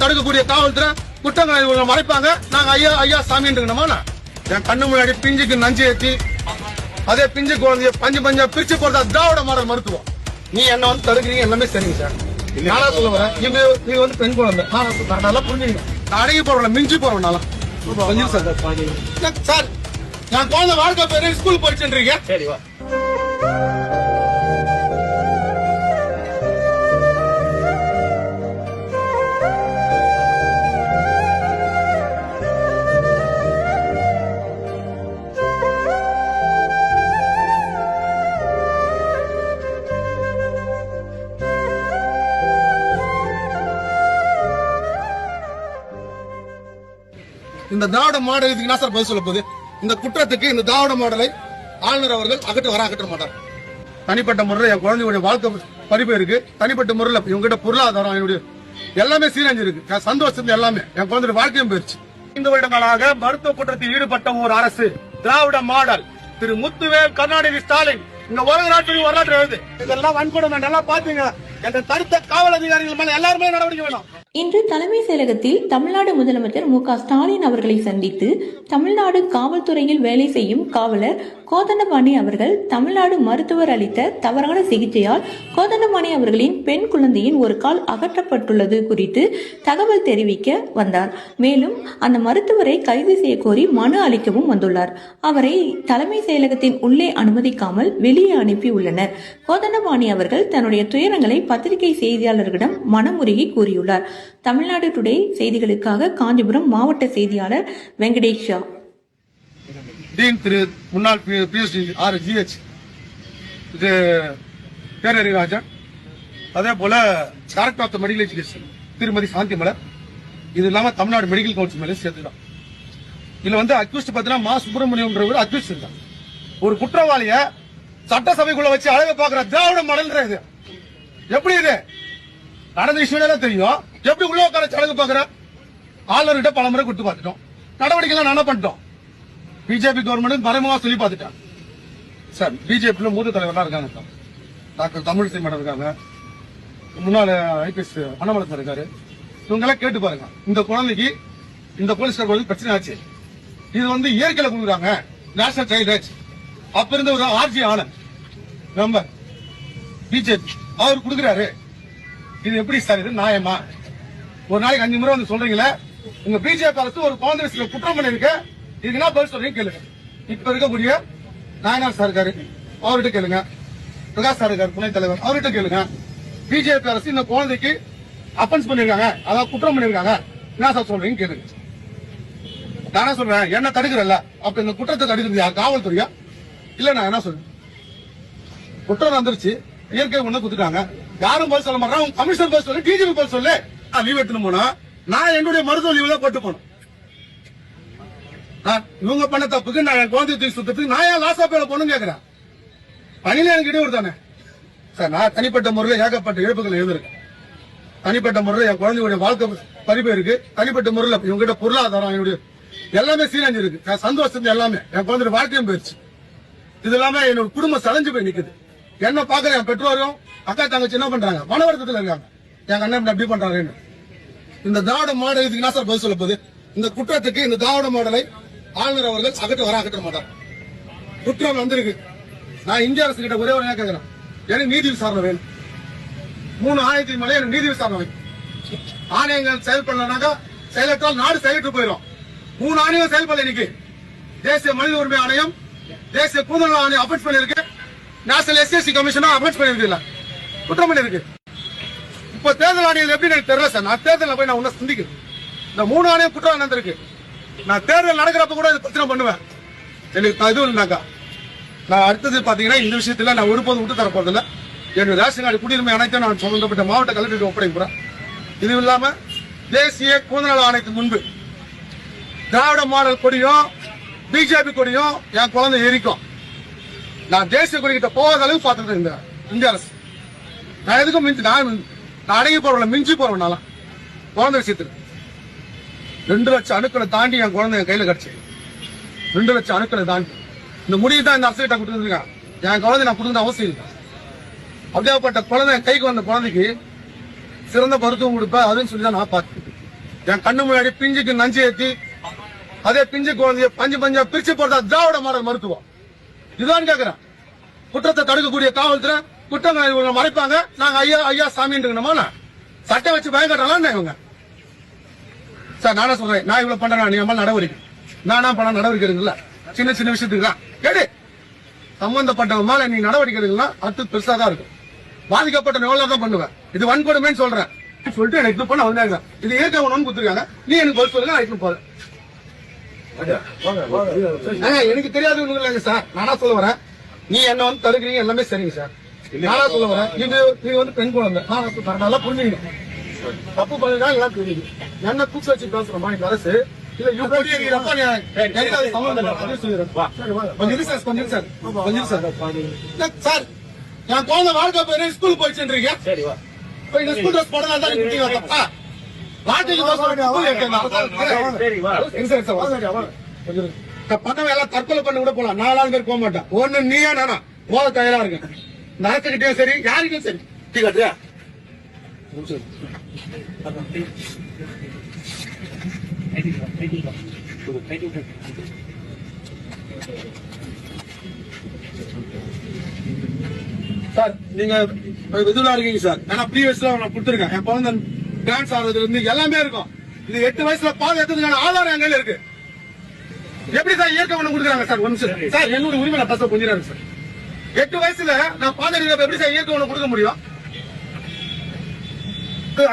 தடுக்கக்கூடிய காவல்துறை குற்றங்களை மறைப்பாங்க. நாங்க ஐயா ஐயா சாமி என் கண்ணு முன்னாடி பிஞ்சுக்கு நஞ்சு ஏற்றி அதே பிஞ்சு குழந்தைய பஞ்சு பஞ்சா பிரிச்சு போறதா திராவிட மாடல் மருத்துவம். நீ என்ன வந்து தடுக்கிறீங்க எல்லாமே சரிங்க சார். நானா சொல்ல வரேன், நீங்க வந்து பெண் குழந்தை நான் நல்லா புரிஞ்சுக்கணும். நான் அடங்கி போறேன், மிஞ்சி போறேன் நல்லா சார். என் குழந்தை வாழ்க்கை பேரு ஸ்கூல் படிச்சுன்றீங்க. சரி வா. இந்த திராவிட மாடல் இதுக்கு என்ன சார் பதில் சொல்ல போகுது? இந்த குற்றத்துக்கு இந்த திராவிட மாடலை ஆளுநர் அவர்கள் அகற்ற மாட்டார். தனிப்பட்ட முறையில் என் குழந்தையுடைய வாழ்க்கை பதிவு இருக்கு. தனிப்பட்ட முறையில் இவங்ககிட்ட பொருளாதாரம் என்னுடைய எல்லாமே சீரழிஞ்சிருக்கு. சந்தோஷம் எல்லாமே என் குழந்தைய வாழ்க்கையும் போயிருச்சு. 5 வருடங்களாக மருத்துவ குற்றத்தில் ஈடுபட்ட ஒரு அரசு திராவிட மாடல் திரு முத்துவேல் கருணாநிதி ஸ்டாலின் இங்க வரலாற்று எழுது. இதெல்லாம் வன்கொடுமை நல்லா பாத்தீங்க. என்ற தடுத்த காவல் அதிகாரிகள் மேல எல்லாருமே நடவடிக்கை வேணும். இன்று தலைமை செயலகத்தில் தமிழ்நாடு முதலமைச்சர் மு.க. ஸ்டாலின் அவர்களை சந்தித்து தமிழ்நாடு காவல்துறையில் வேலை செய்யும் காவலர் கோதண்டபாணி அவர்கள் தமிழ்நாடு மருத்துவர் அளித்த தவறான சிகிச்சையால் கோதண்டபாணி அவர்களின் பெண் குழந்தையின் ஒரு கால் அகற்றப்பட்டுள்ளது குறித்து தகவல் தெரிவிக்க வந்தார். மேலும் அந்த மருத்துவரை கைது செய்ய கோரி மனு அளிக்கவும் வந்துள்ளார். அவரை தலைமை செயலகத்தின் உள்ளே அனுமதிக்காமல் வெளியே அனுப்பியுள்ளனர். கோதண்டபாணி அவர்கள் தன்னுடைய துயரங்களை பத்திரிகை செய்தியாளர்களிடம் மனமுருகி கூறியுள்ளார். தமிழ்நாடு டுடே செய்திகளுக்காக காஞ்சிபுரம் மாவட்ட செய்தியாளர் வெங்கடேஷ் ஷா. திரு முன்னாள் பிஎஸ்டி ஜிஹெச் பேரறிராஜன், அதே போல டைரக்டர் ஆஃப் மெடிக்கல் எஜுகேஷன் திருமதி சாந்திமலர், இது இல்லாம தமிழ்நாடு மெடிக்கல் கவுன்சில் மேலே சேர்த்துதான். இதுல வந்து அக்யூஸ்ட் பாத்தீங்கன்னா மா சுப்பிரமணியம் அக்யூஸ்ட் இருந்தான். ஒரு குற்றவாளிய சட்டசபைக்குள்ள வச்சு அழக பாக்குற திராவிட மாடல் இது எப்படி? இது நடந்த விஷயம் தெரியும். எப்படி உள்ள உட்கார அழகு பாக்குற ஆளுநர்கிட்ட பல முறை கொடுத்து பார்த்துட்டோம். நடவடிக்கை என்ன பண்ணிட்டோம்? பிஜேபி கவர்மெண்ட் மறைமுகமா சொல்லி பார்த்துட்டாங்க சார். பிஜேபி மூத்த தலைவர்லாம் இருக்காங்க சார். டாக்டர் தமிழிசை மேடம் இருக்காங்க, முன்னாள் ஐபிஎஸ் அண்ணாமலை சார் இருக்காரு. இவங்க எல்லாம் கேட்டு பாருங்க. இந்த குழந்தைக்கு இந்த போலீஸ்கார் பிரச்சனை ஆச்சு. இது வந்து இயற்கையில கொடுக்குறாங்க, நேஷனல் சைல்ட் ரைட்ஸ். அப்ப இருந்த ஒரு ஆர்ஜி ஆனந்த் நம்ம பிஜேபி அவர் கொடுக்குறாரு. இது எப்படி சார்? இது நியாயமா? ஒரு நாளைக்கு 5 முறை வந்து சொல்றீங்களே, உங்க பிஜேபி அரசு ஒரு காங்கிரஸ் குற்றம் பண்ணிருக்கு, இதுக்கு என்ன பதில் சொல்றீங்க கேளுங்க. இப்ப இருக்கக்கூடிய நாயனார் சார் இருக்காரு, அவர்கிட்ட கேளுங்க. பிரகாஷ் சார் இருக்காரு துணைத் தலைவர், அவர்கிட்ட கேளுங்க. பிஜேபி அரசு இந்த குழந்தைக்கு அஃபென்ஸ் பண்ணிருக்காங்க, அதாவது குற்றம் பண்ணிருக்காங்க, என்ன சார் சொல்றீங்க கேளுங்க. நானே சொல்றேன், என்ன தடுக்கிறல்ல, அப்ப இந்த குற்றத்தை தடுக்கிறது யார்? காவல்துறையா? இல்ல நான் என்ன சொல்றேன், குற்றம் வந்துருச்சு, இயற்கை ஒண்ணு குத்துட்டாங்க, யாரும் பதில் சொல்ல மாட்டாங்க. கமிஷனர் பதில் சொல்லு, டிஜிபி பதில் சொல்லு. லீவ் எடுத்துன்னு போனா நான் என்னுடைய மருத்துவ லீவ்ல போட்டு போனோம். இவங்க பண்ண தப்புக்கு நான் என் குழந்தை தூக்கி சுத்தத்துக்கு நான் ஏன் லாஸ் ஆஃப் போகணும்னு கேட்கிறேன். பணியில எனக்கு இடையூறு தானே சார். நான் தனிப்பட்ட முறையில் ஏகப்பட்ட இழப்புகள் எழுதிருக்கேன். தனிப்பட்ட முறையில் என் குழந்தையுடைய வாழ்க்கை பதிவு இருக்கு. தனிப்பட்ட முறையில் இவங்ககிட்ட பொருளாதாரம் என்னுடைய எல்லாமே சீரழிஞ்சிருக்கு. சந்தோஷம் எல்லாமே என் குழந்தைய வாழ்க்கையும் போயிருச்சு. இது இல்லாம என்னோட குடும்பம் சளைஞ்சு போய் நிக்குது. என்ன பாக்குற என் பெற்றோரும் அக்கா தங்கச்சி என்ன பண்றாங்க? மன வருத்தத்தில் இருக்காங்க. என் அண்ணன் எப்படி பண்றாங்க? இந்த திராவிட மாடல் இதுக்கு என்ன சார் பதில் சொல்ல போகுது? இந்த குற்றத்துக்கு இந்த திராவிட மாடலை ஆளுநர் அவர்கள் அகற்ற மாட்டார். குற்றம் வந்திருக்கு. நான் இந்திய அரசு கிட்ட ஒரே ஒரு கேட்கிறேன், எனக்கு நீதி விசாரணை வேணும். 3 ஆணையத்தின் மேலே எனக்கு நீதி விசாரணை வேணும். ஆணையங்கள் செயல்படலனாக்கா செயலற்றால் நாடு செயலற்று போயிடும். 3 ஆணையம் செயல்படல. இன்னைக்கு தேசிய மனித உரிமை ஆணையம், தேசிய கூடுதல் ஆணையம் அஃபென்ஸ் பண்ணிருக்கு, நேஷனல் எஸ்எஸ்சி கமிஷனும் அஃபென்ஸ் பண்ணிருக்கு, குற்றம் பண்ணிருக்கு. இப்ப தேர்தல் ஆணையம் எப்படி எனக்கு தெரியல சார். நான் தேர்தல் போய் நான் உன்ன சிந்திக்கிறேன். இந்த 3 ஆணையம் குற்றம் நடந்திருக்கு. நான் தேர்தல் நடக்கிறப்ப கூட பிரச்சனை பண்ணுவேன். எனக்கு இதுவும் இல்லைனாக்கா நான் அடுத்தது பாத்தீங்கன்னா இந்த விஷயத்துல நான் ஒருபோதும் விட்டு தர போறதில்ல. என்னுடைய ரேஷன் கார்டு குடியுரிமை அனைத்தும் நான் சம்பந்தப்பட்ட மாவட்ட கலெக்டருக்கு ஒப்படைக்க போறேன். இது இல்லாம தேசிய கூடுதல் ஆணையத்துக்கு முன்பு திராவிட மாடல் கொடியும் பிஜேபி கொடியும் என் குழந்தை எரிக்கும். நான் தேசிய கொடி கிட்ட போகாத அளவுக்கு பார்த்துட்டு இந்த இந்திய அரசு. நான் எதுக்கும் நான் அடங்கி போறவங்கள மிஞ்சி போறவனால குழந்தை விஷயத்துக்கு 2 லட்சம் அணுக்களை தாண்டி என் குழந்தை என் கையில கிடைச்சு. 2 லட்சம் அணுக்களை தாண்டி இந்த முடிவு தான் இந்த அரசு கிட்ட கொடுத்துருக்கேன். என் குழந்தை நான் கொடுத்த அவசியம் இல்லை. அப்படியாப்பட்ட குழந்தை கைக்கு வந்த குழந்தைக்கு சிறந்த மருத்துவம் கொடுப்பேன் அதுன்னு சொல்லி தான் நான் பார்த்தேன். என் கண்ணு முன்னாடி பிஞ்சுக்கு நஞ்சு ஏத்தி அதே பிஞ்சு குழந்தைய பஞ்சு பஞ்சா பிரிச்சு போடுறதா திராவிட மாடல் மருத்துவம். இதுதான் கேக்குறேன். குற்றத்தை தடுக்கக்கூடிய காவல்துறை குற்றங்களை இவங்க மறைப்பாங்க. நாங்க ஐயா ஐயா சாமின்னு சட்டை வச்சு பயங்கட்டாலாம் இவங்க. சார் நானே சொல்றேன், நான் இவ்வளவு பண்றேன், நீங்க மேல நடவடிக்கை நானா பண்ண நடவடிக்கை இருக்குல்ல, சின்ன சின்ன விஷயத்துக்கு தான் கேடு சம்பந்தப்பட்டவங்க மேல நீ நடவடிக்கை எடுக்கலாம். அடுத்து பெருசா தான் இருக்கும். பாதிக்கப்பட்ட எவ்வளவு தான் பண்ணுவேன். இது வன்கொடுமைன்னு சொல்றேன் சொல்லிட்டு எனக்கு இது பண்ண வந்தாங்க. இது இயற்கை உணவு கொடுத்துருக்காங்க. நீ எனக்கு பதில் சொல்லுங்க, நான் போறேன். எனக்கு தெரியாது இல்லைங்க சார். நானா சொல்ல வரேன், நீ என்ன வந்து தடுக்கிறீங்க எல்லாமே சரிங்க சார். நானா சொல்ல வரேன், இது வந்து பெண் குழந்தை நல்லா புரிஞ்சுக்கணும். தப்பு பண்ணா எல்லாம் தெரியுது. என்ன தூக்கி வச்சு பேசுறோமா இந்த அரசு இல்ல சார் என் குழந்தை வாழ்க்கை போய் ஸ்கூல் போயிடுச்சுன்றீங்க. ஸ்கூல் ட்ரெஸ் போடலாம் தான் பண்ணவன் எல்லாம் தற்கொலை பண்ண கூட போலாம். 4 பேர் போக மாட்டான். ஒண்ணு நீயா நானா போத தயாரா இருக்கு. நடத்துக்கிட்டே சரி யாருக்கும் சரி டீ கட்டுறியா சார். நீங்க இதுல இருக்கீங்க சார். ஏன்னா ப்ரீவியஸ்ல நான் கொடுத்துருக்கேன். என் குழந்தை டான்ஸ் ஆடுறதுல இருந்து எல்லாமே இருக்கும். இது 8 வயசுல பால் எடுத்ததுக்கான ஆதாரம் எங்க இருக்கு. எப்படி சார் இயற்கை ஒண்ணு கொடுக்குறாங்க சார்? ஒன்று சார் என்னோட உரிமை நான் பசங்க கொஞ்சம் சார். 8 வயசுல நான் பால் எடுக்கிறப்ப எப்படி சார் இயற்கை ஒண்ணு கொடுக்க முடியும்?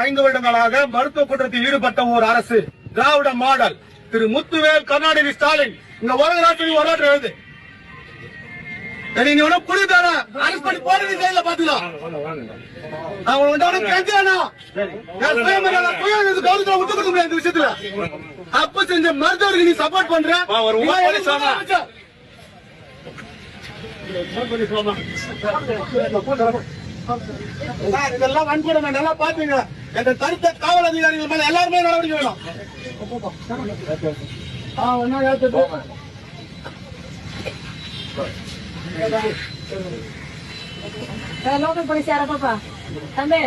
5 வருடங்களாக மருத்துவ குற்றத்தில் ஈடுபட்ட ஒரு அரசு திராவிட மாடல் திரு முத்துவேல் கருணாநிதி ஸ்டாலின் இந்த உலக நாட்டில் வரலாற்று எழுது. நீங்க ஒன்னும் புரியுதானா? அரசு பண்ணி போறது ஜெயில பாத்துக்கலாம். நான் உன்னோட கேட்கிறேனா? கௌரவத்துல விட்டு கொடுக்க முடியாது இந்த விஷயத்துல. அப்ப செஞ்ச மருத்துவருக்கு நீ சப்போர்ட் பண்ற. இதெல்லாம் வன்கொடுமை நல்லா பாத்தீங்க. எங்க தடுத்த காவல் அதிகாரிகள் மேல எல்லாருமே நடவடிக்கை வேணும். லோக்கல் போலீஸ் யாரப்பா தம்பி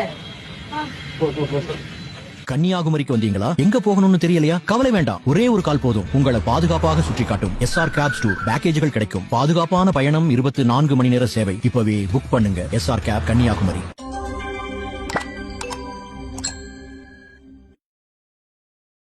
கன்னியாகுமரிக்கு வந்தீங்களா? எங்க போகணும்னு தெரியலையா? கவலை வேண்டாம், ஒரே ஒரு கால் போதும். உங்களை பாதுகாப்பாக சுற்றி காட்டும் SR Cabs Tour பேக்கேஜ்கள் கிடைக்கும். பாதுகாப்பான பயணம், 24 மணி நேர சேவை. இப்பவே புக் பண்ணுங்க. SR Cab Kanyakumari.